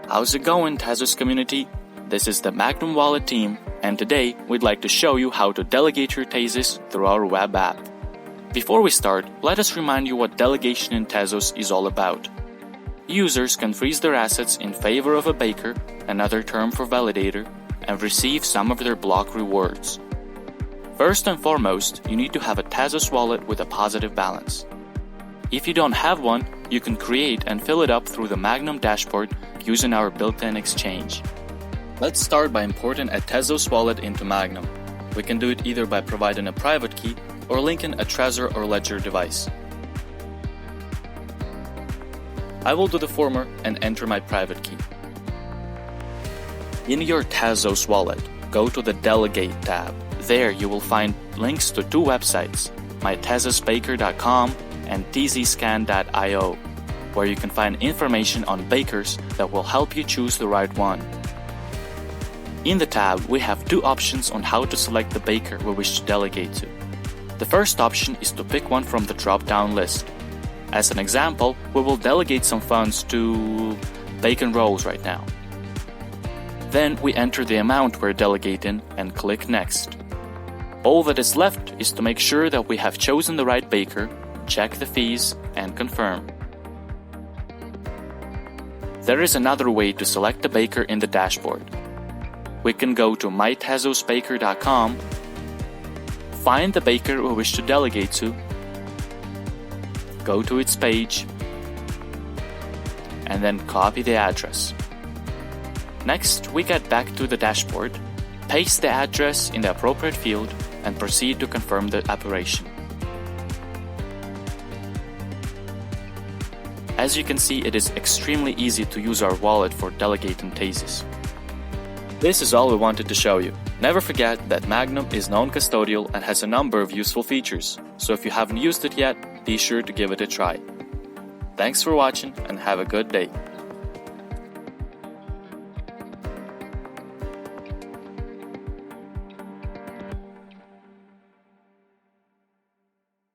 How's it going, Tezos community? This is the Magnum Wallet team, and today we'd like to show you how to delegate your Tezzies through our web app. Before we start, let us remind you what delegation in Tezos is all about. Users can freeze their assets in favor of a baker, another term for validator, and receive some of their block rewards. First and foremost, you need to have a Tezos wallet with a positive balance. If you don't have one, you can create and fill it up through the Magnum Dashboard using our built-in exchange. Let's start by importing a Tezos wallet into Magnum. We can do it either by providing a private key or linking a Trezor or Ledger device. I will do the former and enter my private key. In your Tezos wallet, go to the Delegate tab. There you will find links to two websites, mytezosbaker.com and tzscan.io, where you can find information on bakers that will help you choose the right one. In the tab, we have two options on how to select the baker we wish to delegate to. The first option is to pick one from the drop-down list. As an example, we will delegate some funds to bacon rolls right now. Then we enter the amount we're delegating and click Next. All that is left is to make sure that we have chosen the right baker, check the fees, and confirm. There is another way to select the baker in the dashboard. We can go to mytezosbaker.com, find the baker we wish to delegate to, go to its page, and then copy the address. Next, we get back to the dashboard, paste the address in the appropriate field, and proceed to confirm the operation. As you can see, it is extremely easy to use our wallet for delegating Tezzies. This is all we wanted to show you. Never forget that Magnum is non-custodial and has a number of useful features, so if you haven't used it yet, be sure to give it a try. Thanks for watching and have a good day.